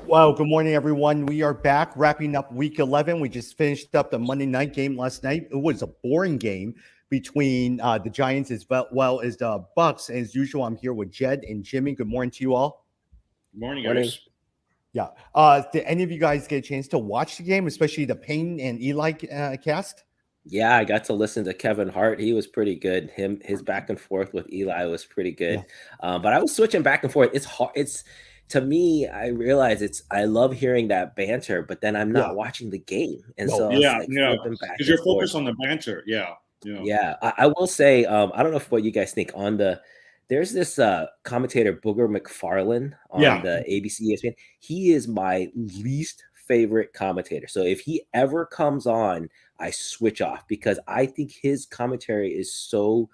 Well, good morning, everyone. We are back wrapping up week 11. We just finished up the Monday night game last night. It was a boring game between the Giants as well as the Bucks. As usual, I'm here with Jed and Jimmy. Good morning to you all. Good morning, Morning. guys. Yeah. Did any of you guys get a chance to watch the game, especially the Payne and Eli cast? Yeah, I got to listen to Kevin Hart. He was pretty good. His back and forth with Eli was pretty good. Yeah. But I was switching back and forth. It's hard. It's to me, I realize I love hearing that banter, but then I'm not watching the game. And No. so I was flipping back. Because you're focused on the banter. Yeah. I will say, I don't know what you guys think there's this commentator, Booger McFarlane on the ABC ESPN. He is my least favorite commentator. So if he ever comes on, I switch off because I think his commentary is so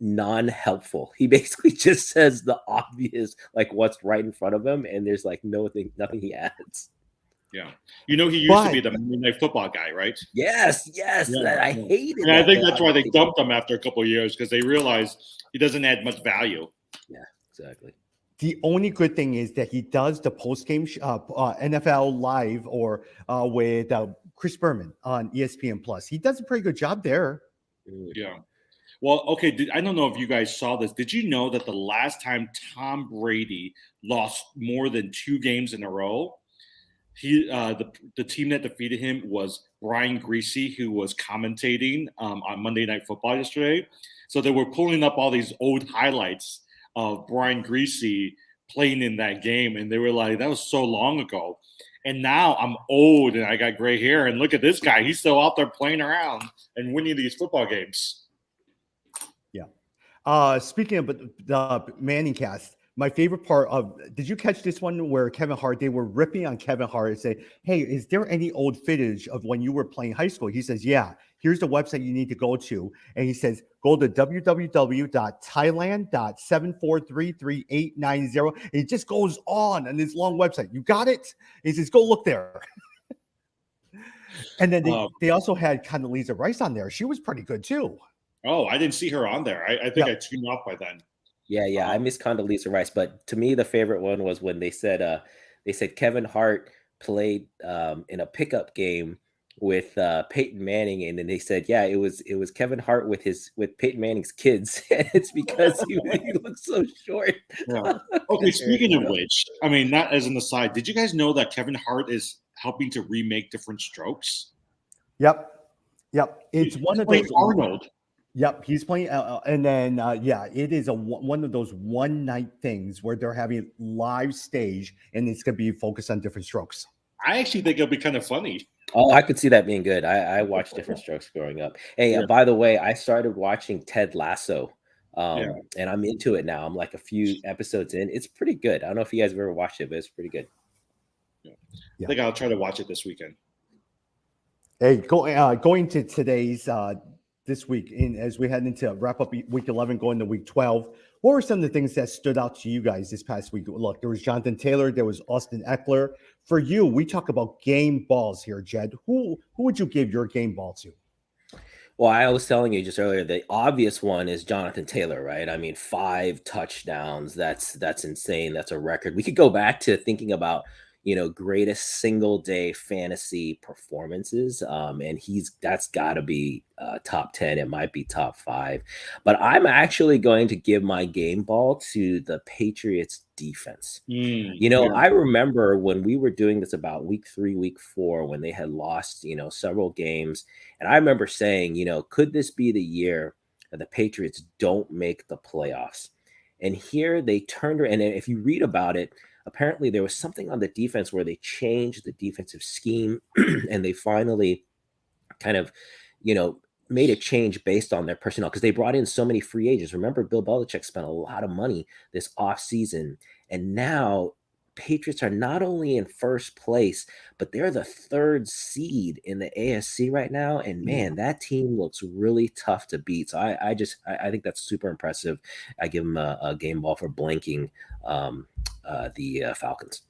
non-helpful. He basically just says the obvious, what's right in front of him, and there's nothing he adds. Yeah. He used to be the Monday Night Football guy, right? Yes. I hated it. And I think that's why they dumped him after a couple of years, because they realized he doesn't add much value. Yeah, exactly. The only good thing is that he does the post-game NFL Live or with Chris Berman on ESPN Plus. He does a pretty good job there. Yeah. Well, okay. I don't know if you guys saw this. Did you know that the last time Tom Brady lost more than 2 games in a row, the team that defeated him was Brian Greasy, who was commentating on Monday Night Football yesterday. So they were pulling up all these old highlights of Brian Greasy playing in that game, and they were like, that was so long ago. And now I'm old and I got gray hair, and look at this guy. He's still out there playing around and winning these football games. Yeah. Speaking of the Manning cast, my favorite part did you catch this one where Kevin Hart, they were ripping on Kevin Hart and say, hey, is there any old footage of when you were playing high school? He says, yeah, here's the website you need to go to. And he says, go to www.thailand.7433890. And it just goes on this long website. You got it? He says, go look there. And then they also had Condoleezza Rice on there. She was pretty good too. Oh, I didn't see her on there. I think I tuned off by then. Yeah, I miss Condoleezza Rice, but to me the favorite one was when they said Kevin Hart played in a pickup game with Peyton Manning, and then they said, yeah, it was Kevin Hart with Peyton Manning's kids. It's because he looks so short. Yeah. Okay, speaking of which, I mean, not as an aside, did you guys know that Kevin Hart is helping to remake Different Strokes? Yep. It's one of those Arnold. Yep, he's playing, and then it is one of those one night things where they're having live stage, and it's gonna be focused on Different Strokes. I actually think it'll be kind of funny. Oh, I could see that being good. I watched Different Strokes growing up. Hey, by the way, I started watching Ted Lasso, and I'm into it now. I'm like a few episodes in. It's pretty good. I don't know if you guys have ever watched it, but it's pretty good. Yeah. I think I'll try to watch it this weekend. Hey, going to today's this week, and as we head into wrap up week 11, going to week 12, what were some of the things that stood out to you guys this past week? Look, there was Jonathan Taylor, there was Austin Eckler. For you, we talk about game balls here, Jed. Who would you give your game ball to? Well, I was telling you just earlier, the obvious one is Jonathan Taylor, right? I mean, 5 touchdowns. That's insane. That's a record. We could go back to thinking about, greatest single day fantasy performances. And that's got to be top 10. It might be top 5. But I'm actually going to give my game ball to the Patriots defense. I remember when we were doing this about week 3, week 4, when they had lost, several games. And I remember saying, could this be the year that the Patriots don't make the playoffs? And here they turned, and if you read about it, apparently there was something on the defense where they changed the defensive scheme and they finally kind of, made a change based on their personnel because they brought in so many free agents. Remember, Bill Belichick spent a lot of money this offseason, and now Patriots are not only in first place, but they're the 3rd seed in the AFC right now. And man, that team looks really tough to beat. So I think that's super impressive. I give them a game ball for blanking the Falcons.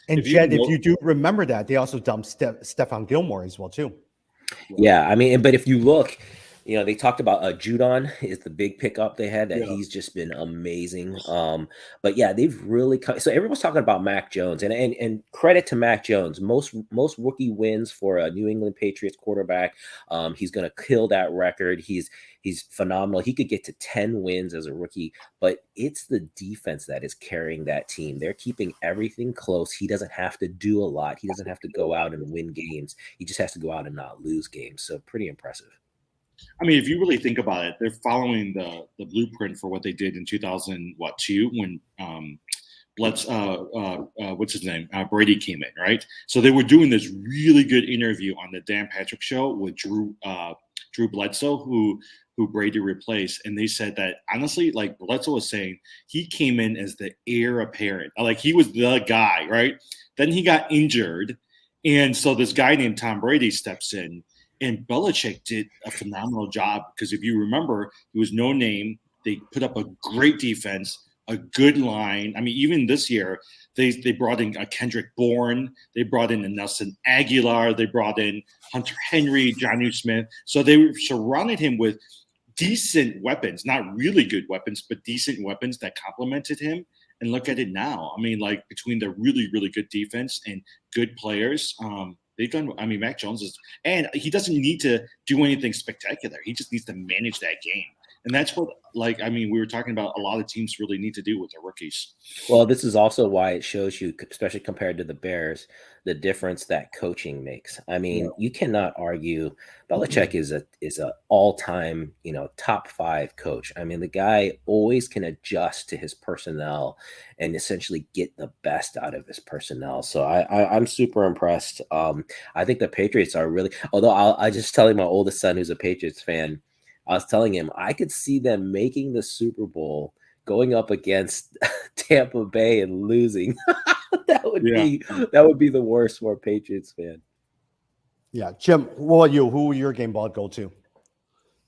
And Jed, if you do remember that, they also dumped Stephon Gilmore as well too. Yeah, I mean, but if you look, They talked about Judon is the big pickup they had, that Yeah. he's just been amazing. But yeah, they've really so everyone's talking about Mac Jones, and credit to Mac Jones. Most rookie wins for a New England Patriots quarterback. He's gonna kill that record. He's phenomenal. He could get to 10 wins as a rookie, but it's the defense that is carrying that team. They're keeping everything close. He doesn't have to do a lot. He doesn't have to go out and win games. He just has to go out and not lose games. So pretty impressive. I mean, if you really think about it, they're following the blueprint for what they did in 2002 when what's his name? Brady came in, right? So they were doing this really good interview on the Dan Patrick Show with Drew Bledsoe, who Brady replaced, and they said that honestly, like Bledsoe was saying, he came in as the heir apparent, like he was the guy, right? Then he got injured, and so this guy named Tom Brady steps in. And Belichick did a phenomenal job because if you remember, he was no name. They put up a great defense, a good line. I mean, even this year, they brought in a Kendrick Bourne. They brought in a Nelson Aguilar. They brought in Hunter Henry, Jonnu Smith. So they surrounded him with decent weapons, not really good weapons, but decent weapons that complemented him. And look at it now. I mean, like between the really, really good defense and good players, they've done. I mean, Mac Jones is, and he doesn't need to do anything spectacular. He just needs to manage that game, and that's what, like, I mean, we were talking about. A lot of teams really need to do with their rookies. Well, this is also why it shows you, especially compared to the Bears, the difference that coaching makes. I mean, you cannot argue. Belichick is a all-time, top 5 coach. I mean, the guy always can adjust to his personnel and essentially get the best out of his personnel. So I'm super impressed. I think the Patriots are really. Although I just telling my oldest son, who's a Patriots fan, I was telling him I could see them making the Super Bowl, going up against Tampa Bay and losing. that would be the worst for a Patriots fan. Yeah, Jim, what about you? Who will your game ball go to?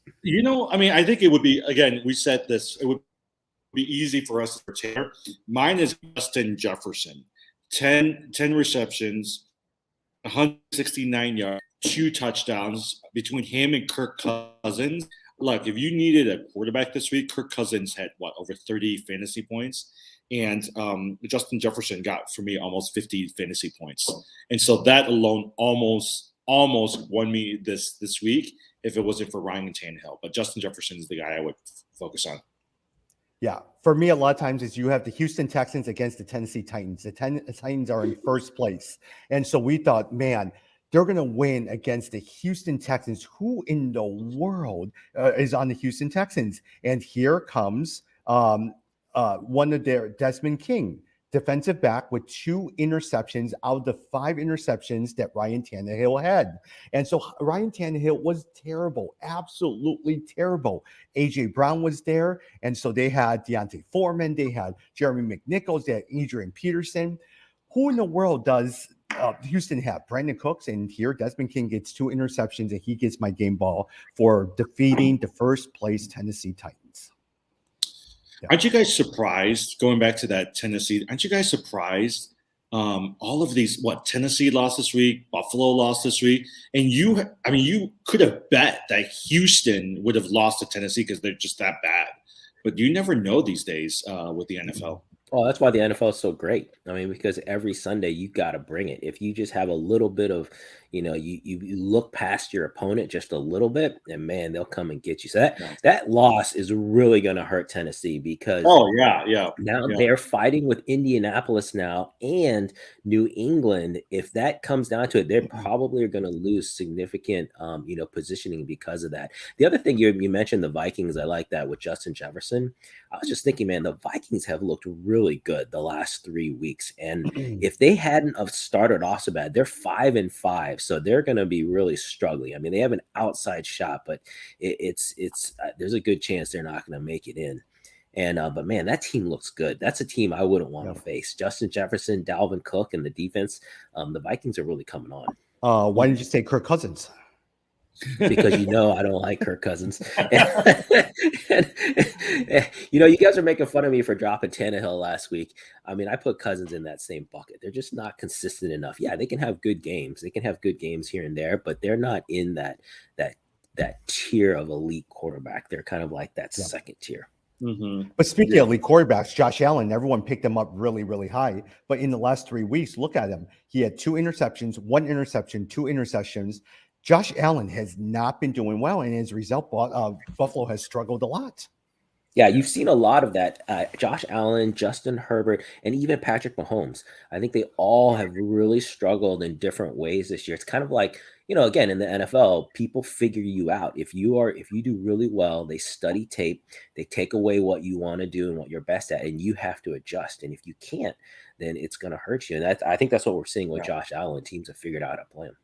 I mean, I think it would be, again, we said this, it would be easy for us to share. Mine is Justin Jefferson. 10 receptions, 169 yards, 2 touchdowns between him and Kirk Cousins. Look, if you needed a quarterback this week, Kirk Cousins had over 30 fantasy points, and Justin Jefferson got, for me, almost 50 fantasy points, and so that alone almost won me this week if it wasn't for Ryan Tannehill. But Justin Jefferson is the guy I would focus on. Yeah, for me, a lot of times is you have the Houston Texans against the Tennessee Titans. The Titans are in first place, and so we thought, man, they're going to win against the Houston Texans. Who in the world is on the Houston Texans? And here comes one of their, Desmond King, defensive back, with 2 interceptions out of the 5 interceptions that Ryan Tannehill had. And so Ryan Tannehill was terrible, absolutely terrible. A.J. Brown was there. And so they had Deontay Foreman. They had Jeremy McNichols. They had Adrian Peterson. Who in the world does Houston have? Brandon Cooks, and here Desmond King gets 2 interceptions, and he gets my game ball for defeating the first place Tennessee Titans. Yeah. Aren't you guys surprised, going back to that Tennessee, aren't you guys surprised all of these, Tennessee lost this week, Buffalo lost this week, and you could have bet that Houston would have lost to Tennessee because they're just that bad. But you never know these days with the NFL. Well, that's why the NFL is so great. I mean, because every Sunday you got to bring it. If you just have a little bit of, you look past your opponent just a little bit, and man, they'll come and get you. So that loss is really going to hurt Tennessee because now they're fighting with Indianapolis now and New England. If that comes down to it, they probably are going to lose significant, positioning because of that. The other thing you mentioned, the Vikings, I like that with Justin Jefferson. I was just thinking, man, the Vikings have looked really good the last 3 weeks. And if they hadn't have started off so bad, they're 5-5. So they're going to be really struggling. I mean, they have an outside shot, but it's there's a good chance they're not going to make it in. And but man, that team looks good. That's a team I wouldn't want to face. Justin Jefferson, Dalvin Cook, and the defense. The Vikings are really coming on. Why didn't you say Kirk Cousins? Because I don't like Kirk Cousins. And, you guys are making fun of me for dropping Tannehill last week. I mean, I put Cousins in that same bucket. They're just not consistent enough. Yeah, they can have good games. They can have good games here and there, but they're not in that that tier of elite quarterback. They're kind of like that Yeah. second tier. Mm-hmm. But speaking of elite quarterbacks, Josh Allen, everyone picked him up really, really high. But in the last 3 weeks, look at him. He had 2 interceptions, 1 interception, 2 interceptions. Josh Allen has not been doing well, and as a result, Buffalo has struggled a lot. Yeah, you've seen a lot of that. Josh Allen, Justin Herbert, and even Patrick Mahomes. I think they all have really struggled in different ways this year. It's kind of like, again, in the NFL, people figure you out. If you do really well, they study tape, they take away what you want to do and what you're best at, and you have to adjust. And if you can't, then it's going to hurt you. And I think that's what we're seeing with Josh Allen. Teams have figured out how to play him.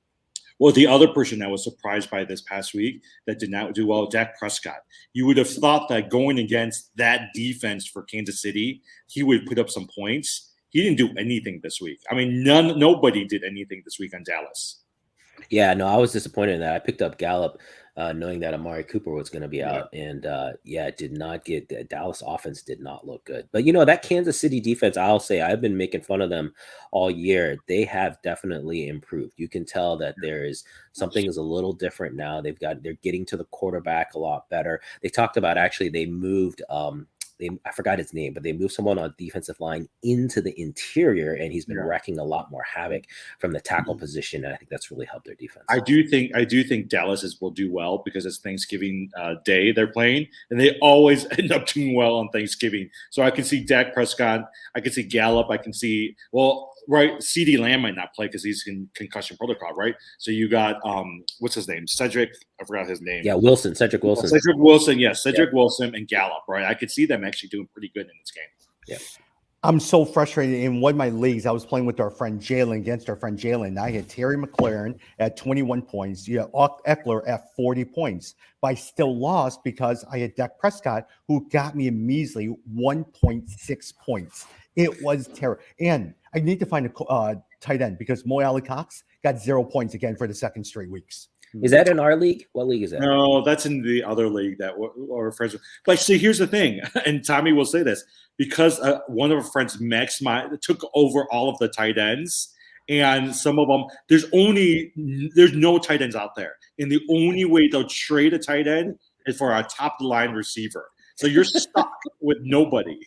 Well, the other person that was surprised by this past week that did not do well, Dak Prescott. You would have thought that going against that defense for Kansas City, he would put up some points. He didn't do anything this week. I mean, nobody did anything this week on Dallas. Yeah, no, I was disappointed in that. I picked up Gallup knowing that Amari Cooper was going to be out. And it did not get – the Dallas offense did not look good. But, that Kansas City defense, I'll say I've been making fun of them all year. They have definitely improved. You can tell that something is a little different now. They're getting to the quarterback a lot better. They talked about actually they moved I forgot his name, but they moved someone on defensive line into the interior, and he's been wrecking a lot more havoc from the tackle position, and I think that's really helped their defense. I do think Dallas will do well because it's Thanksgiving Day they're playing, and they always end up doing well on Thanksgiving. So I can see Dak Prescott, I can see Gallup, I can see CeeDee Lamb might not play because he's in concussion protocol, right? So you got what's his name? Cedric, I forgot his name. Yeah, Wilson, Cedric Wilson. Cedric Wilson, yes, Cedric Wilson and Gallup, right? I could see them actually doing pretty good in this game. Yeah. I'm so frustrated. In one of my leagues, I was playing with our friend Jalen. I had Terry McLaurin at 21 points. You had Eckler at 40 points. But I still lost because I had Dak Prescott, who got me a measly 1.6 points. It was terrible. And I need to find a tight end because Mo Alley Cox got 0 points again for the second straight weeks. Is that in our league? What league is that? No, that's in the other league that our friends. But see, here's the thing, and Tommy will say this because one of our friends, Max, took over all of the tight ends, and some of them there's no tight ends out there, and the only way they'll trade a tight end is for a top line receiver. So you're stuck with nobody.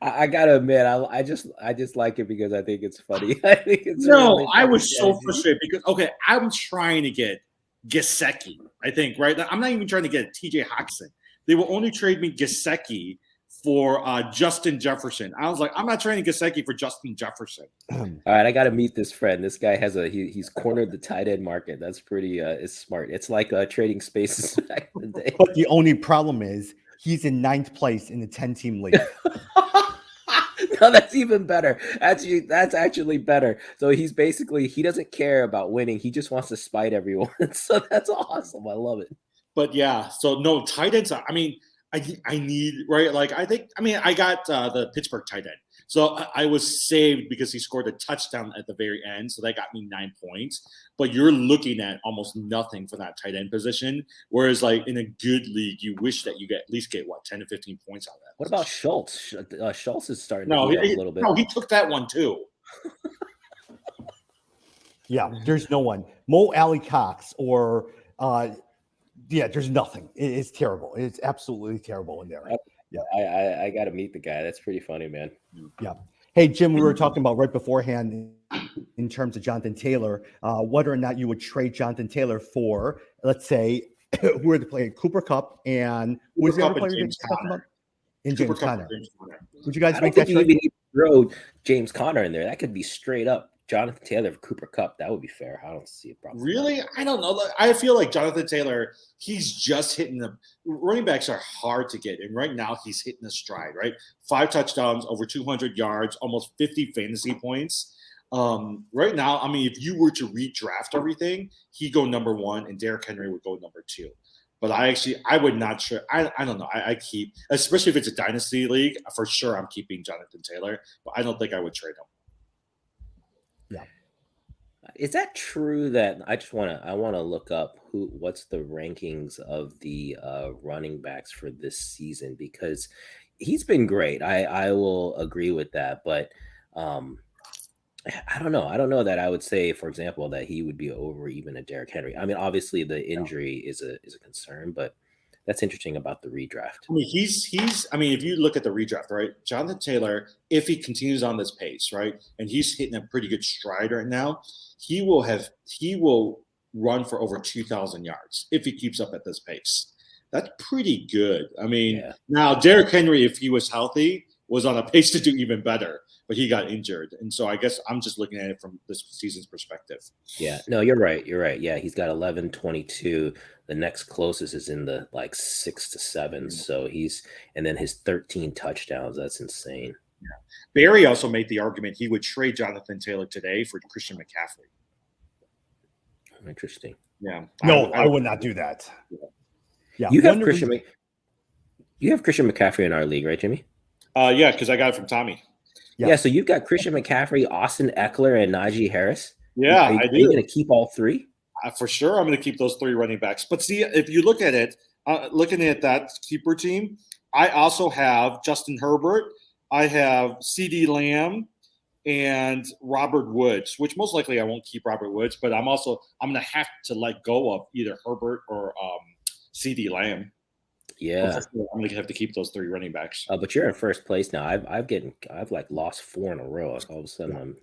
I gotta admit, I just like it because I think it's funny. I think it's really I was so frustrated because I'm trying to get Gesicki. I think right now I'm not even trying to get TJ Hawkinson. They will only trade me Gesicki for Justin Jefferson. I was like, I'm not trading Gesicki for Justin Jefferson. All right, I got to meet this friend. This guy has he's cornered the tight end market. That's pretty it's smart. It's like trading spaces back in the day. But the only problem is he's in 9th place in the 10-team league. No, that's even better. That's actually better. So he doesn't care about winning. He just wants to spite everyone. So that's awesome. I love it. But yeah, so no tight ends. I mean, I need right. Like I got the Pittsburgh tight end. So I was saved because he scored a touchdown at the very end. So that got me 9 points. But you're looking at almost nothing for that tight end position. Whereas like in a good league, you wish that you at least get 10 to 15 points out of that. What about Schultz? Schultz is starting to heat up a little bit. No, he took that one too. Yeah, there's no one. Mo Alley Cox or there's nothing. It's terrible. It's absolutely terrible in there. Yeah, I got to meet the guy. That's pretty funny, man. Yeah. Hey, Jim, we were talking about right beforehand in terms of Jonathan Taylor, whether or not you would trade Jonathan Taylor for, let's say, who were to play Cooper Kupp and who was the other player you're talking about? And James Conner. Would you guys make that trade? You even need to throw James Conner in there. That could be straight up Jonathan Taylor for Cooper Kupp. That would be fair. I don't see a problem. Really? I don't know. I feel like Jonathan Taylor, he's just hitting the running backs are hard to get. And right now he's hitting a stride, right? 5 touchdowns, over 200 yards, almost 50 fantasy points. Right now, I mean, if you were to redraft everything, he'd go number 1 and Derrick Henry would go number 2. But I would not sure. I don't know. I keep, especially if it's a dynasty league, for sure I'm keeping Jonathan Taylor, but I don't think I would trade him. Yeah. Is that true that I want to look up what's the rankings of the running backs for this season, because he's been great. I will agree with that, but I don't know. I don't know that I would say, for example, that he would be over even a Derrick Henry. I mean, obviously the injury is a concern, but that's interesting about the redraft. I mean, he's. I mean, if you look at the redraft, right, Jonathan Taylor, if he continues on this pace, right, and he's hitting a pretty good stride right now, he will run for over 2,000 yards if he keeps up at this pace. That's pretty good. I mean, Yeah. now Derrick Henry, if he was healthy, was on a pace to do even better, but he got injured, and so I guess I'm just looking at it from this season's perspective. Yeah. No, you're right. You're right. Yeah, he's got 11, 22. The next closest is in the like 6 to 7. So and then his 13 touchdowns. That's insane. Barry also made the argument he would trade Jonathan Taylor today for Christian McCaffrey. Interesting. Yeah. No, I would not do that. Yeah. You have You have Christian McCaffrey in our league, right, Jimmy? Yeah, because I got it from Tommy. Yeah. So you've got Christian McCaffrey, Austin Eckler, and Najee Harris. Yeah, are you going to keep all three? For sure, I'm going to keep those 3 running backs. But see, if you look at it, looking at that keeper team, I also have Justin Herbert. I have CD Lamb and Robert Woods, which most likely I won't keep Robert Woods, but I'm going to have to let go of either Herbert or CD Lamb. Yeah, I'm going to have to keep those 3 running backs. But you're in first place now. I've like lost 4 in a row. Like all of a sudden I'm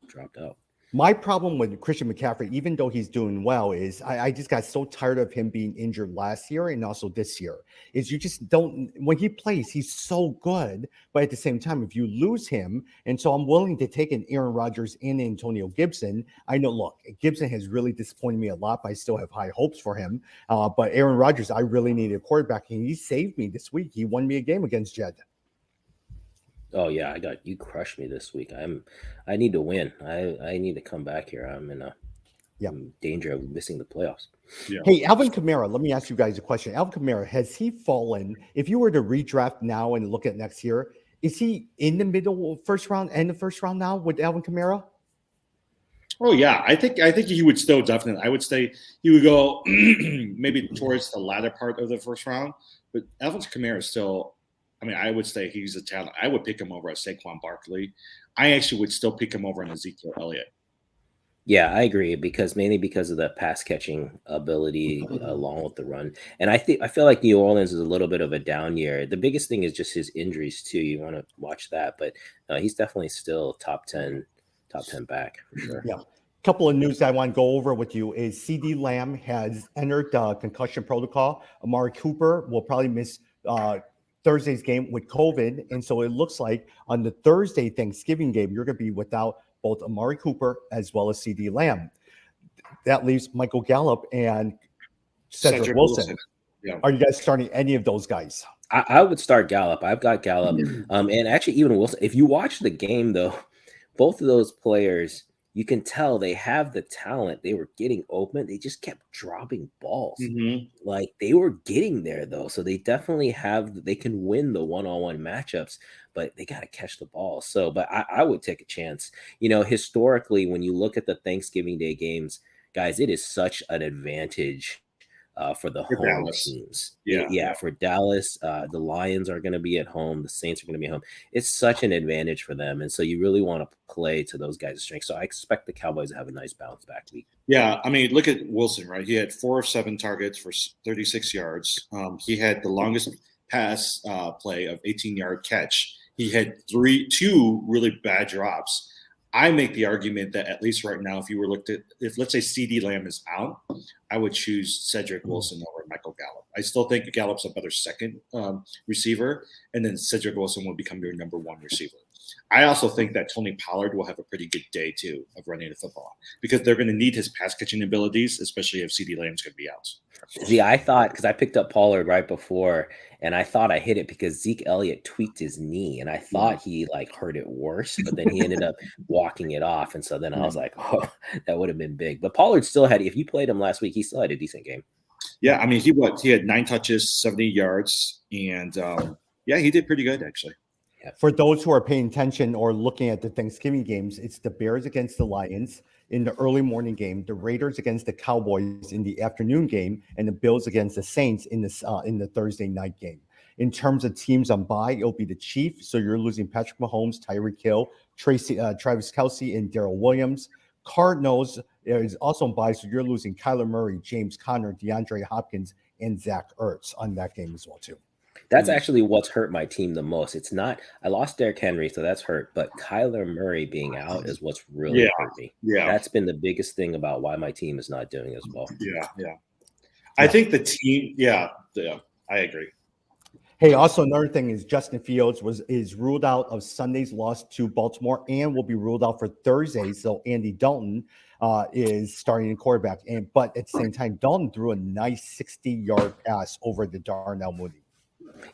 dropped out. My problem with Christian McCaffrey, even though he's doing well, is I just got so tired of him being injured last year and also this year. Is you just don't, when he plays, he's so good. But at the same time, if you lose him, and so I'm willing to take an Aaron Rodgers and Antonio Gibson. I know, look, Gibson has really disappointed me a lot, but I still have high hopes for him. But Aaron Rodgers, I really need a quarterback, and he saved me this week. He won me a game against Jed. Oh yeah, you crushed me this week. I need to win. I need to come back here. I'm in danger of missing the playoffs. Yeah. Hey, Alvin Kamara, let me ask you guys a question. Alvin Kamara, has he fallen? If you were to redraft now and look at next year, is he in the middle first round and the first round now with Alvin Kamara? Oh yeah, I think he would still definitely. I would say he would go maybe towards the latter part of the first round, but Alvin Kamara is still. I mean, I would say he's a talent. I would pick him over Saquon Barkley. I actually would still pick him over Ezekiel Elliott. Yeah, I agree mainly because of the pass catching ability along with the run. And I feel like New Orleans is a little bit of a down year. The biggest thing is just his injuries too. You want to watch that, but he's definitely still top 10 back for sure. Yeah. Couple of news that I want to go over with you is CD Lamb has entered concussion protocol. Amari Cooper will probably miss Thursday's game with COVID. And so it looks like on the Thursday Thanksgiving game, you're going to be without both Amari Cooper as well as CD Lamb. That leaves Michael Gallup and Cedric Wilson. Yeah. Are you guys starting any of those guys? I would start Gallup. I've got Gallup. And actually even Wilson. If you watch the game though, both of those players, you can tell they have the talent. They were getting open. They just kept dropping balls. Like they were getting there though. So they definitely they can win the one-on-one matchups, but they got to catch the ball. So, but I would take a chance. Historically, when you look at the Thanksgiving Day games, guys, it is such an advantage for the home teams. Yeah. For Dallas, the Lions are going to be at home. The Saints are going to be at home. It's such an advantage for them. And so you really want to play to those guys' strengths. So I expect the Cowboys to have a nice bounce back week. Yeah. I mean, look at Wilson, right? He had 4 of 7 targets for 36 yards. He had the longest pass play of 18-yard catch. He had 2 really bad drops. I make the argument that at least right now, if let's say CD Lamb is out, I would choose Cedric Wilson over Michael Gallup. I still think Gallup's a better second receiver, and then Cedric Wilson will become your number 1 receiver. I also think that Tony Pollard will have a pretty good day too of running the football because they're going to need his pass catching abilities, especially if CD Lamb's going to be out. See, I thought because I picked up Pollard right before, and I thought I hit it because Zeke Elliott tweaked his knee, and I thought he hurt it worse, but then he ended up walking it off, and so then I was like, oh, that would have been big. But Pollard still had, if you played him last week, he still had a decent game. Yeah, I mean, he had 9 touches, 70 yards, and he did pretty good actually. For those who are paying attention or looking at the Thanksgiving games, it's the Bears against the Lions in the early morning game, the Raiders against the Cowboys in the afternoon game, and the Bills against the Saints in the Thursday night game. In terms of teams on bye, it'll be the Chiefs. So you're losing Patrick Mahomes, Tyreek Hill, Travis Kelce, and Darrell Williams. Cardinals is also on bye, so you're losing Kyler Murray, James Conner, DeAndre Hopkins, and Zach Ertz on that game as well too. That's actually what's hurt my team the most. It's not I lost Derrick Henry, so that's hurt, but Kyler Murray being out is what's really hurt me. Yeah. That's been the biggest thing about why my team is not doing as well. Yeah. I think the team, I agree. Hey, also another thing is Justin Fields is ruled out of Sunday's loss to Baltimore and will be ruled out for Thursday. So Andy Dalton is starting in quarterback. But at the same time, Dalton threw a nice 60-yard pass over the Darnell Mooney.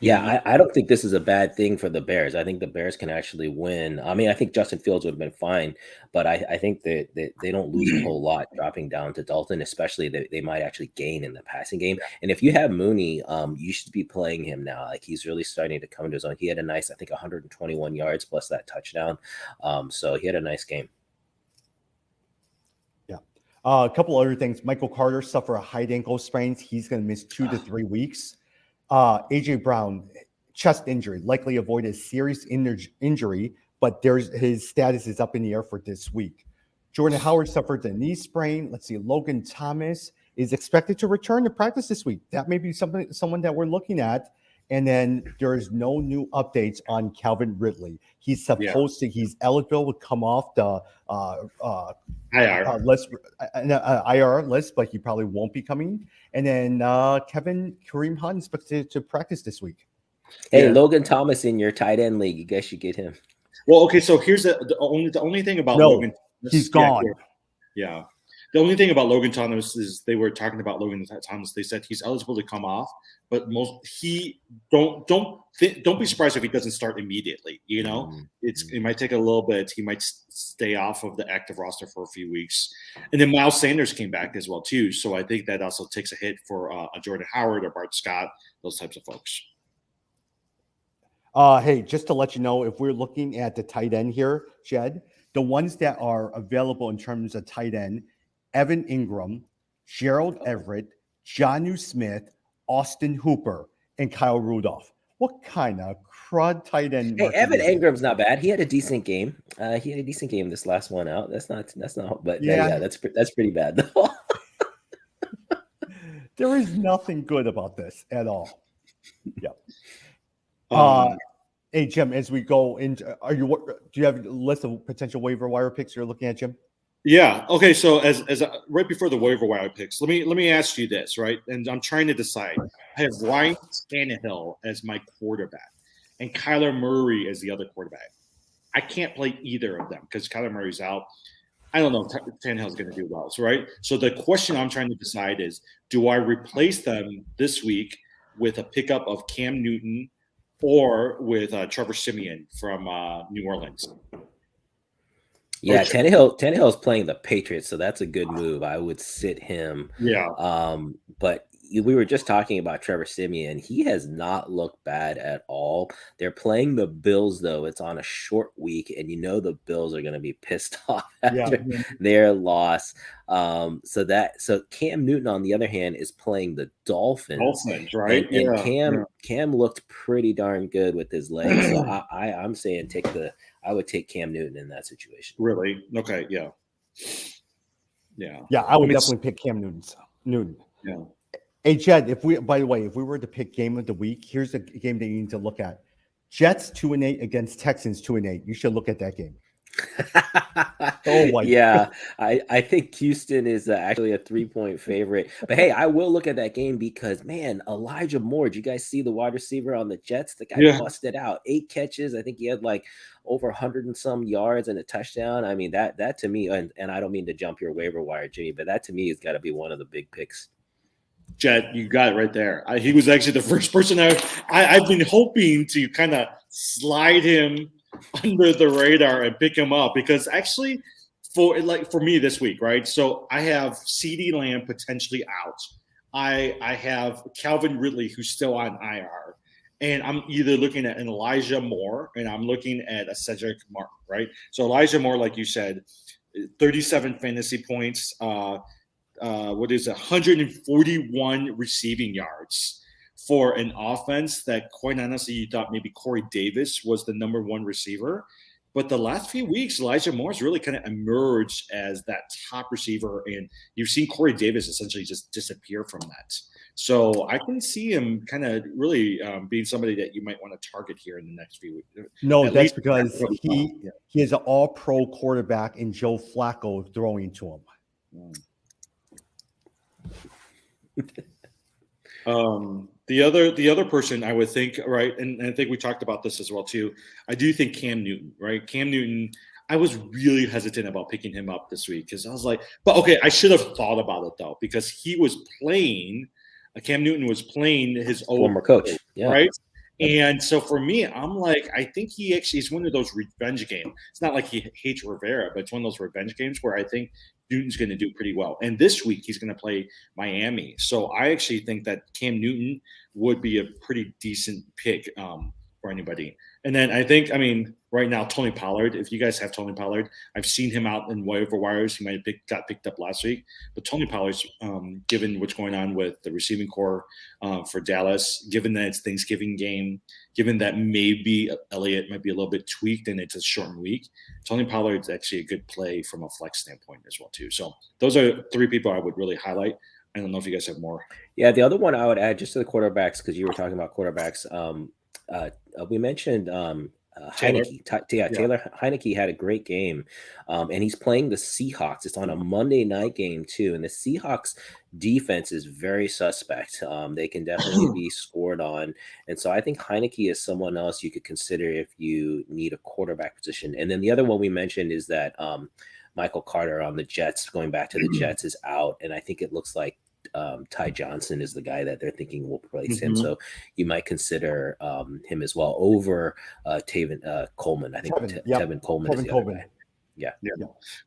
Yeah, I don't think this is a bad thing for the Bears. I think the Bears can actually win. I mean, I think Justin Fields would have been fine, but I think that they don't lose a whole lot dropping down to Dalton, especially they might actually gain in the passing game. And if you have Mooney, you should be playing him now. Like he's really starting to come to his own. He had a nice, I think, 121 yards plus that touchdown. So he had a nice game. Yeah. A couple other things. Michael Carter suffered a high ankle sprain. He's going to miss 2 to 3 weeks. AJ Brown, chest injury, likely avoid a serious injury, but his status is up in the air for this week. Jordan Howard suffered a knee sprain. Let's see, Logan Thomas is expected to return to practice this week. That may be someone that we're looking at. And then there is no new updates on Calvin Ridley. He's supposed to, he's eligible to come off the IR list, but he probably won't be coming. And then Kareem Hunt is expected to practice this week. Hey, Logan Thomas in your tight end league. You guys should get him. Well, okay, so here's the only thing about Logan. He's gone. Yeah. The only thing about Logan Thomas is they were talking about Logan Thomas. They said he's eligible to come off, but don't be surprised if he doesn't start immediately. You know, it might take a little bit. He might stay off of the active roster for a few weeks, and then Miles Sanders came back as well too. So I think that also takes a hit for a Jordan Howard or Bart Scott, those types of folks. Hey, just to let you know, if we're looking at the tight end here, Jed, the ones that are available in terms of tight end. Evan Ingram, Gerald Everett, Jonnu Smith, Austin Hooper, and Kyle Rudolph. What kind of crud tight end? Hey, Evan Ingram's not bad. He had a decent game. He had a decent game this last one out. That's not. But yeah, that's pretty bad though. There is nothing good about this at all. Yeah. Hey Jim, as we go into, do you have a list of potential waiver wire picks you're looking at, Jim? Yeah. Okay. So as right before the waiver wire picks, let me ask you this, right? And I'm trying to decide. I have Ryan Tannehill as my quarterback and Kyler Murray as the other quarterback. I can't play either of them because Kyler Murray's out. I don't know if Tannehill's going to do well, right? So the question I'm trying to decide is, do I replace them this week with a pickup of Cam Newton or with Trevor Siemian from New Orleans? Yeah, Tannehill's playing the Patriots, so that's a good move. I would sit him. Yeah. But we were just talking about Trevor Siemian. He has not looked bad at all. They're playing the Bills, though. It's on a short week, and you know the Bills are going to be pissed off after their loss. So Cam Newton, on the other hand, is playing the Dolphins. Right? And Cam looked pretty darn good with his legs. So I'm saying I would take Cam Newton in that situation. Really? Okay. Yeah. Yeah, I would definitely pick Cam Newton. Yeah. Hey, Jed, if we were to pick game of the week, here's a game that you need to look at. Jets 2-8 against Texans 2-8. You should look at that game. Oh my God. I think Houston is actually a 3-point favorite. But hey, I will look at that game because, man, Elijah Moore, did you guys see the wide receiver on the Jets? The guy busted out 8 catches. I think he had like over 100 and some yards and a touchdown. I mean, that to me, and I don't mean to jump your waiver wire, Jimmy, but that to me has got to be one of the big picks. Jed, you got it right there. He was actually the first person I've been hoping to kind of slide him under the radar and pick him up because actually for me this week, right? So I have CeeDee Lamb potentially out. I have Calvin Ridley who's still on IR. And I'm either looking at an Elijah Moore and I'm looking at a Cedric Martin, right? So Elijah Moore, like you said, 37 fantasy points, 141 receiving yards. for an offense that, quite honestly, you thought maybe Corey Davis was the #1 receiver. But the last few weeks, Elijah Moore's really kind of emerged as that top receiver, and you've seen Corey Davis essentially just disappear from that. So I can see him kind of really being somebody that you might want to target here in the next few weeks. No, At that's least because yeah. he is an all-pro quarterback in Joe Flacco throwing to him. The other person I would think, right, and I think we talked about this as well too. I do think Cam Newton, right? Cam Newton, I was really hesitant about picking him up this week because I was like, but okay, I should have thought about it though, because he was playing, Cam Newton was playing his old former coach, right? And so for me, I'm like, I think he actually is one of those revenge games. It's not like he hates Rivera, but it's one of those revenge games where I think Newton's going to do pretty well. And this week he's going to play Miami. So I actually think that Cam Newton would be a pretty decent pick for anybody. And then I think, right now, Tony Pollard, if you guys have Tony Pollard, I've seen him out in waiver wires. He might have got picked up last week. But Tony Pollard's, given what's going on with the receiving core for Dallas, given that it's Thanksgiving game, given that maybe Elliott might be a little bit tweaked and it's a shortened week, Tony Pollard's actually a good play from a flex standpoint as well, too. So those are 3 people I would really highlight. I don't know if you guys have more. Yeah, the other one I would add just to the quarterbacks, because you were talking about quarterbacks. We mentioned Heineke. Taylor Heineke had a great game, and he's playing the Seahawks. It's on a Monday night game too, and the Seahawks defense is very suspect. They can definitely be scored on, and so I think Heineke is someone else you could consider if you need a quarterback position. And then the other one we mentioned is that Michael Carter on the Jets, going back to the Jets, is out, and I think it looks like Ty Johnson is the guy that they're thinking will replace him. So you might consider him as well over Tevin Coleman. I think Tevin Coleman is the other guy. Yeah.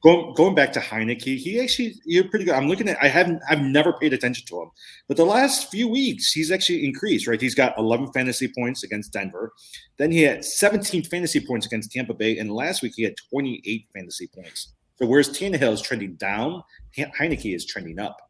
Going back to Heineke, you're pretty good. I'm looking at, I've never paid attention to him, but the last few weeks he's actually increased, right? He's got 11 fantasy points against Denver. Then he had 17 fantasy points against Tampa Bay. And last week he had 28 fantasy points. So whereas Tannehill is trending down, Heineke is trending up.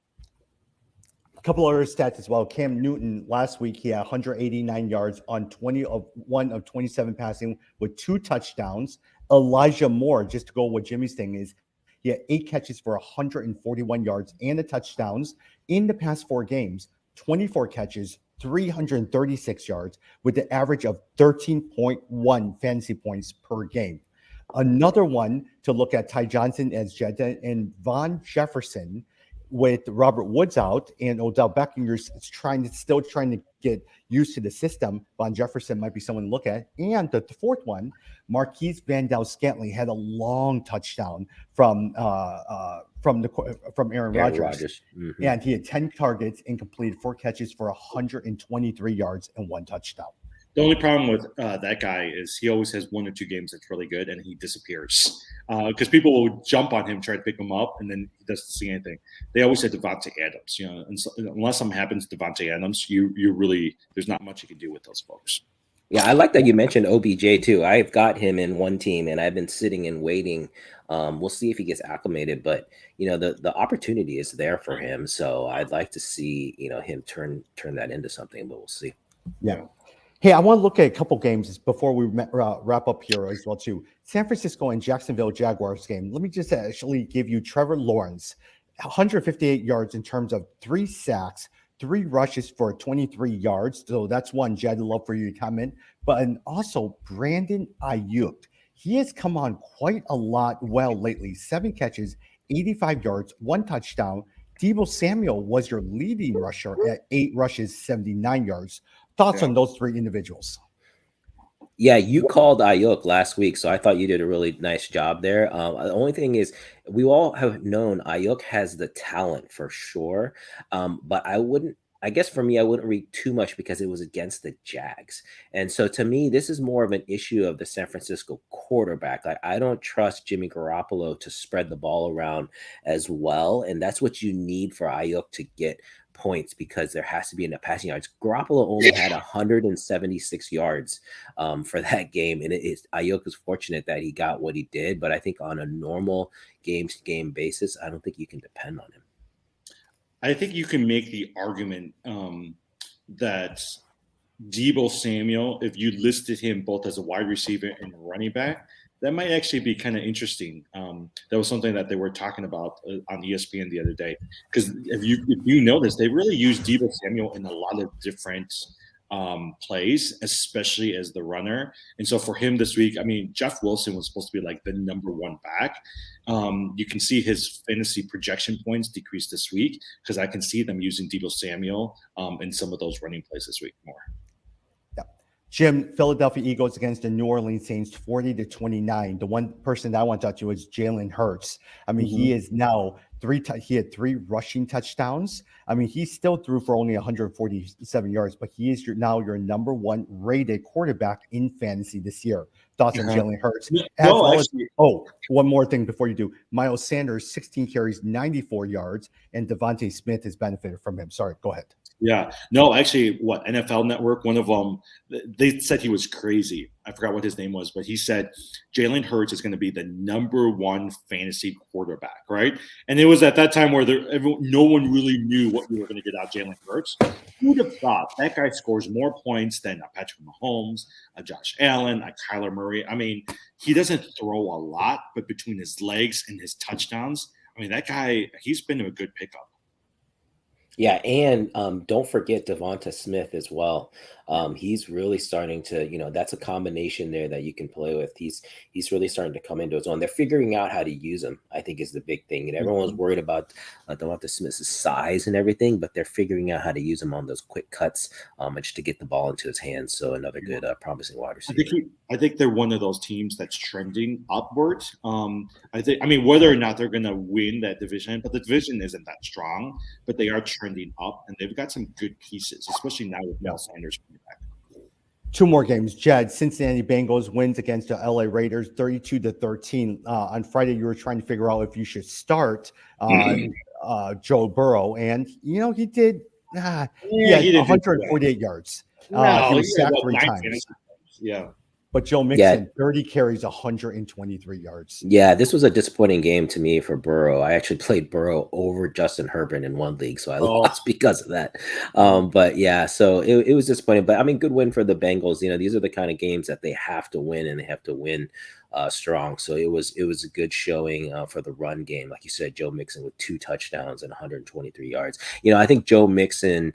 A couple other stats as well. Cam Newton last week, he had 189 yards on 21 of 27 passing with 2 touchdowns. Elijah Moore, just to go what Jimmy's thing is, he had 8 catches for 141 yards and the touchdowns in the past 4 games, 24 catches, 336 yards with an average of 13.1 fantasy points per game. Another one to look at, Ty Johnson as Jetta and Von Jefferson with Robert Woods out and Odell Beckham still trying to get used to the system. Von Jefferson might be someone to look at. And the fourth one, Marquise Vandal-Scantling had a long touchdown from Aaron Rodgers. Mm-hmm. And he had 10 targets and completed 4 catches for 123 yards and 1 touchdown. The only problem with that guy is he always has 1 or 2 games that's really good, and he disappears because people will jump on him, try to pick him up, and then he doesn't see anything. They always say Devontae Adams, and so, unless something happens to Devontae Adams, you really there's not much you can do with those folks. Yeah, I like that you mentioned OBJ too. I've got him in one team, and I've been sitting and waiting. We'll see if he gets acclimated, but the opportunity is there for him. So I'd like to see him turn that into something, but we'll see. Yeah. Hey, I want to look at a couple games before we wrap up here as well, too. San Francisco and Jacksonville Jaguars game. Let me just actually give you Trevor Lawrence, 158 yards in terms of 3 sacks, 3 rushes for 23 yards. So that's one, Jed, I'd love for you to comment. And also Brandon Ayuk. He has come on quite a lot well lately. 7 catches, 85 yards, 1 touchdown. Deebo Samuel was your leading rusher at 8 rushes, 79 yards. Thoughts on those 3 individuals? Yeah, you called Ayuk last week, so I thought you did a really nice job there. The only thing is, we all have known Ayuk has the talent for sure, but I guess for me, I wouldn't read too much because it was against the Jags. And so to me, this is more of an issue of the San Francisco quarterback. I don't trust Jimmy Garoppolo to spread the ball around as well. And that's what you need for Ayuk to get points, because there has to be enough passing yards. Garoppolo only had 176 yards for that game. And Ayuk is fortunate that he got what he did. But I think on a normal game-to-game basis, I don't think you can depend on him. I think you can make the argument that Deebo Samuel, if you listed him both as a wide receiver and a running back, that might actually be kind of interesting. That was something that they were talking about on ESPN the other day. Because if you notice, they really use Deebo Samuel in a lot of different plays, especially as the runner. And so for him this week, I mean, Jeff Wilson was supposed to be like the number one back. You can see his fantasy projection points decrease this week because I can see them using Deebo Samuel in some of those running plays this week more. Jim, Philadelphia Eagles against the New Orleans Saints, 40-29. The one person that I want to talk to is Jalen Hurts. I mean, he is now he had 3 rushing touchdowns. I mean, he still threw for only 147 yards, but he is now your number 1 rated quarterback in fantasy this year. Thoughts on Jalen Hurts? One more thing before you do. Miles Sanders, 16 carries, 94 yards, and Devontae Smith has benefited from him. Sorry, go ahead. Yeah, no, actually, NFL Network, one of them, they said he was crazy. I forgot what his name was, but he said Jalen Hurts is going to be the number 1 fantasy quarterback, right? And it was at that time where no one really knew what we were going to get out of Jalen Hurts. Who would have thought that guy scores more points than a Patrick Mahomes, a Josh Allen, a Kyler Murray? I mean, he doesn't throw a lot, but between his legs and his touchdowns, I mean, that guy, he's been a good pickup. Yeah, and don't forget Devonta Smith as well. He's really starting to, that's a combination there that you can play with. He's really starting to come into his own. They're figuring out how to use him, I think, is the big thing. And everyone's worried about Devonta Smith's size and everything, but they're figuring out how to use him on those quick cuts just to get the ball into his hands. So another good, promising wide receiver. I think they're one of those teams that's trending upward. I mean, whether or not they're going to win that division, but the division isn't that strong, but they are trending up, and they've got some good pieces, especially now with Miles Sanders coming back. 2 more games. Jed, Cincinnati Bengals wins against the LA Raiders, 32-13. On Friday, you were trying to figure out if you should start Joe Burrow, and he did. He had 148 yards. He was sacked 3 times. Yeah. But Joe Mixon, 30 carries, 123 yards. Yeah, this was a disappointing game to me for Burrow. I actually played Burrow over Justin Herbert in one league, so I lost because of that. But yeah, so it was disappointing. But I mean, good win for the Bengals. These are the kind of games that they have to win, and they have to win strong. So it was a good showing for the run game. Like you said, Joe Mixon with 2 touchdowns and 123 yards. I think Joe Mixon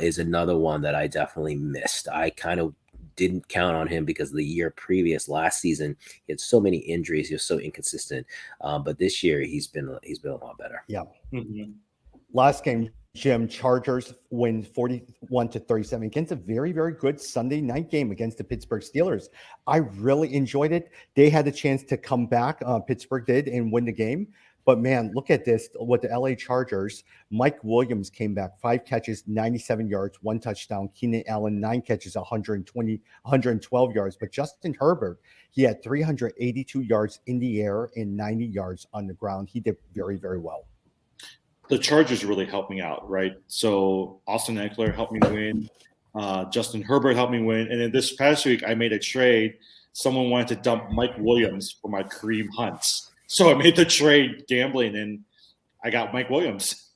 is another one that I definitely missed. I kind of didn't count on him because the year previous, last season, he had so many injuries. He was so inconsistent. But this year, he's been a lot better. Yeah. Last game, Jim, Chargers win 41-37 against a very, very good Sunday night game against the Pittsburgh Steelers. I really enjoyed it. They had a chance to come back. Pittsburgh did and win the game. But man, look at this with the LA Chargers. Mike Williams came back, 5 catches, 97 yards, 1 touchdown. Keenan Allen, 9 catches, 112 yards. But Justin Herbert, he had 382 yards in the air and 90 yards on the ground. He did very, very well. The Chargers really helped me out, right? So Austin Eckler helped me win. Justin Herbert helped me win. And then this past week, I made a trade. Someone wanted to dump Mike Williams for my Kareem Hunts. So I made the trade gambling, and I got Mike Williams.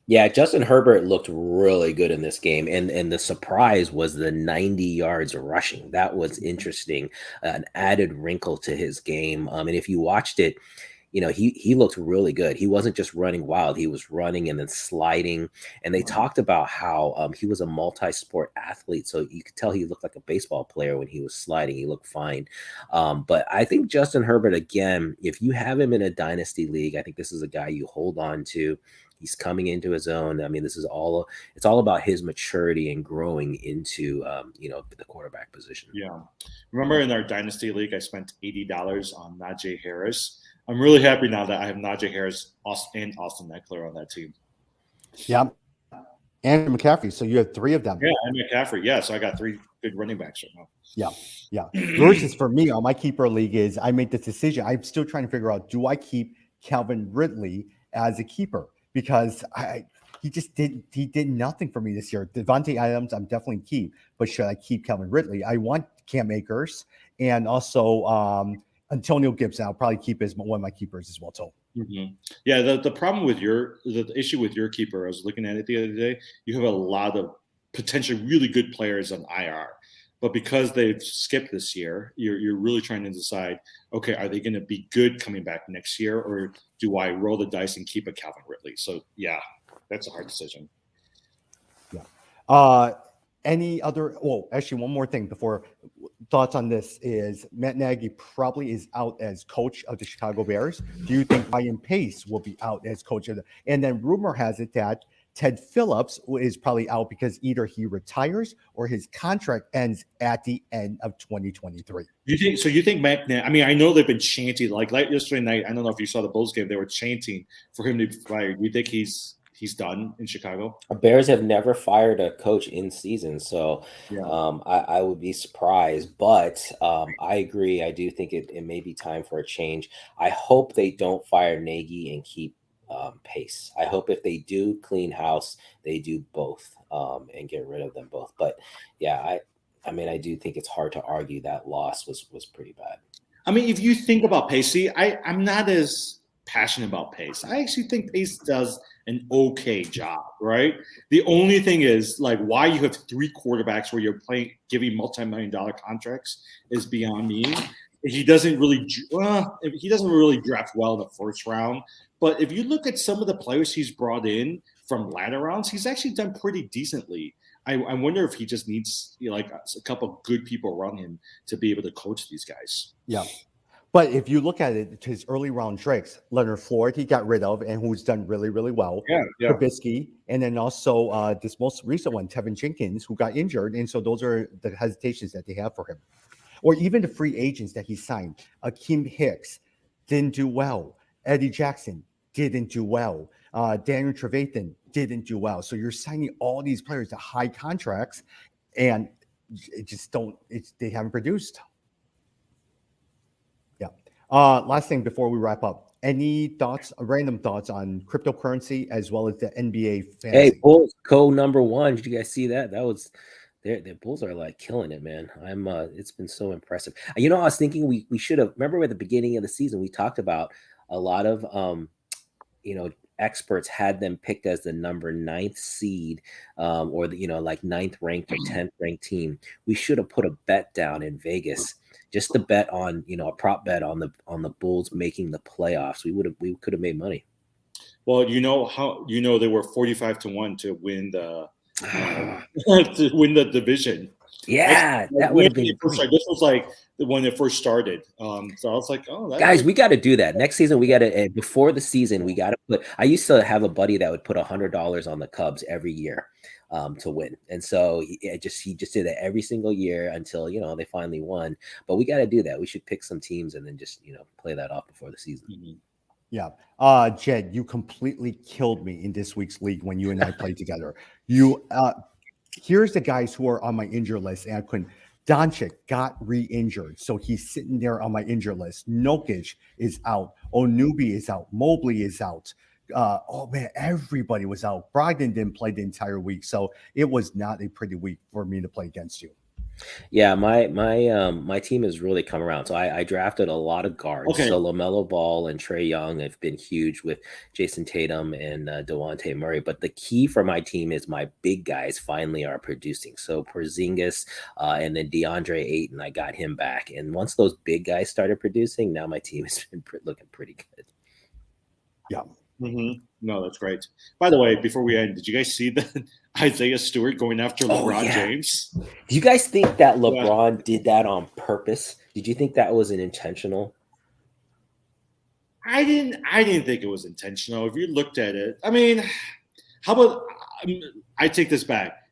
Yeah, Justin Herbert looked really good in this game, and the surprise was the 90 yards rushing. That was interesting, an added wrinkle to his game. And if you watched it, he looked really good. He wasn't just running wild. He was running and then sliding. And they talked about how he was a multi-sport athlete. So you could tell he looked like a baseball player when he was sliding. He looked fine. But I think Justin Herbert, again, if you have him in a dynasty league, I think this is a guy you hold on to. He's coming into his own. I mean, it's all about his maturity and growing into, the quarterback position. Yeah. Remember in our dynasty league, I spent $80 on Najee Harris. I'm really happy now that I have Najee Harris and Austin Eckler on that team. Yeah. And McCaffrey. So you have 3 of them. Yeah, and McCaffrey. Yeah, so I got 3 good running backs right now. Yeah. Versus for me on my keeper league is I made this decision. I'm still trying to figure out, do I keep Calvin Ridley as a keeper? Because he did nothing for me this year. Devontae Adams, I'm definitely keep, but should I keep Calvin Ridley? I want Cam Akers and also Antonio Gibson. I'll probably keep as one of my keepers as well too. Mm-hmm. Yeah, the problem with the issue with your keeper, I was looking at it the other day. You have a lot of potentially really good players on IR. But because they've skipped this year, you're really trying to decide, okay, are they going to be good coming back next year, or do I roll the dice and keep a Calvin Ridley? So yeah, that's a hard decision. Yeah. Any other? Well, actually, one more thing before thoughts on this is Matt Nagy probably is out as coach of the Chicago Bears. Do you think Ryan Pace will be out as coach of the? And then rumor has it that Ted Phillips is probably out because either he retires or his contract ends at the end of 2023. You think Matt? I mean, I know they've been chanting like yesterday night. I don't know if you saw the Bulls game. They were chanting for him to be fired. Do you think he's done in Chicago? Bears have never fired a coach in season, so Yeah. I would be surprised. But I agree. I do think it may be time for a change. I hope they don't fire Nagy and keep Pace. I hope if they do clean house, they do both and get rid of them both. But yeah, I mean, I do think it's hard to argue that loss was pretty bad. I mean, if you think about Pace, I'm not as passionate about Pace. I actually think Pace does an okay job, right? The only thing is like why you have 3 quarterbacks where you're giving multi-million-dollar contracts is beyond me. He doesn't really draft well in the first round. But if you look at some of the players he's brought in from latter rounds, he's actually done pretty decently. I wonder if he just needs like a couple of good people around him to be able to coach these guys. Yeah. But if you look at it, his early round tricks, Leonard Floyd, he got rid of, and who's done really, really well. Yeah. Trubisky, and then also this most recent one, Tevin Jenkins, who got injured. And so those are the hesitations that they have for him. Or even the free agents that he signed. Akeem Hicks didn't do well. Eddie Jackson didn't do well. Daniel Trevathan didn't do well. So you're signing all these players to high contracts, and it just they haven't produced. Yeah. Last thing before we wrap up. Any thoughts, random thoughts on cryptocurrency as well as the NBA fantasy? Hey, Bulls co number 1. Did you guys see that? That was their Bulls are like killing it, man. It's been so impressive. I was thinking we should have remember at the beginning of the season we talked about a lot of experts had them picked as the number 9th seed or the like 9th ranked or 10th ranked team. We should have put a bet down in Vegas just to bet on a prop bet on the Bulls making the playoffs. We could have made money. Well, they were 45-1 to win the division. Yeah, that would have been. This was like when it first started. So I was like, oh, guys, we got to do that next season. We got to before the season. We got to put. I used to have a buddy that would put $100 on the Cubs every year to win, and so he just did that every single year until they finally won. But we got to do that. We should pick some teams and then just play that off before the season. Mm-hmm. Yeah. Jed, you completely killed me in this week's league when you and I played together. Here's the guys who are on my injured list, and I couldn't. Doncic got re-injured, so he's sitting there on my injured list. Nokic is out. Onubi is out. Mobley is out. Oh man, everybody was out. Brogdon didn't play the entire week, so it was not a pretty week for me to play against you. Yeah, my team has really come around. So I drafted a lot of guards. Okay. So LaMelo Ball and Trae Young have been huge with Jason Tatum and Devontae Murray. But the key for my team is my big guys finally are producing. So Porzingis and then DeAndre Ayton, I got him back. And once those big guys started producing, now my team has been looking pretty good. Yeah. Mm-hmm. No, that's great. By the way, before we end, did you guys see that Isaiah Stewart going after LeBron James? Do you guys think that LeBron did that on purpose? Did you think that was an intentional? I didn't think it was intentional. If you looked at it, I mean, how about I take this back.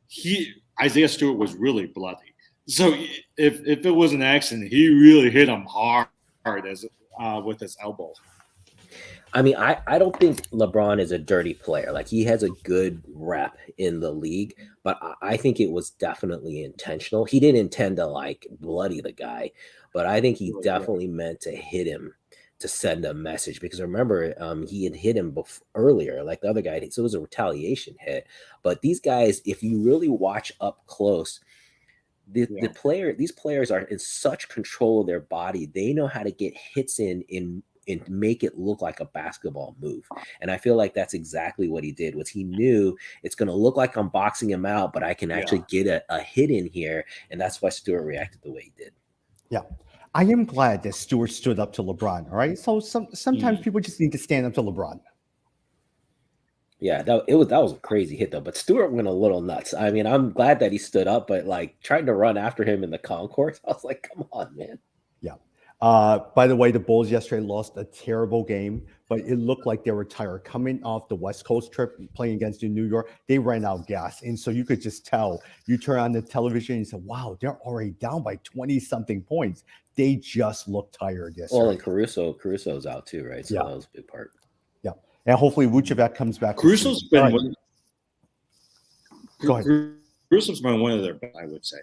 Isaiah Stewart was really bloody. So if it was an accident, he really hit him hard with his elbow. I mean, I don't think LeBron is a dirty player. Like, he has a good rep in the league, but I think it was definitely intentional. He didn't intend to like bloody the guy, but I think he definitely meant to hit him to send a message, because remember, he had hit him earlier, like the other guy. So it was a retaliation hit. But these guys, if you really watch up close, these players are in such control of their body. They know how to get hits in and make it look like a basketball move. And I feel like that's exactly what he did. Was he knew it's going to look like I'm boxing him out, but I can actually get a hit in here, and that's why Stewart reacted the way he did. Yeah. I am glad that Stewart stood up to LeBron. All right. So sometimes people just need to stand up to LeBron. Yeah, that was a crazy hit though. But Stewart went a little nuts. I mean, I'm glad that he stood up, but like trying to run after him in the concourse, I was like, come on, man. Yeah. By the way, the Bulls yesterday lost a terrible game, but it looked like they were tired. Coming off the West Coast trip, playing against New York, they ran out of gas. And so you could just tell, you turn on the television and you say, wow, they're already down by 20-something points. They just look tired yesterday. Well, and Caruso's out too, right? So that was a big part. Yeah. And hopefully Vucevic comes back. Caruso's been Go ahead. Caruso's been one of their best, I would say.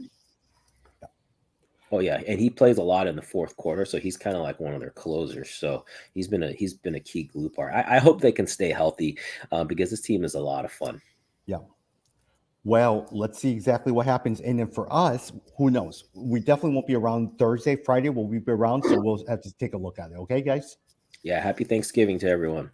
Oh yeah, and he plays a lot in the fourth quarter, so he's kind of like one of their closers. So he's been a key glue part. I hope they can stay healthy because this team is a lot of fun. Yeah. Well, let's see exactly what happens. And then for us, who knows? We definitely won't be around Thursday. Friday will we be around, so we'll have to take a look at it. Okay, guys? Yeah, happy Thanksgiving to everyone.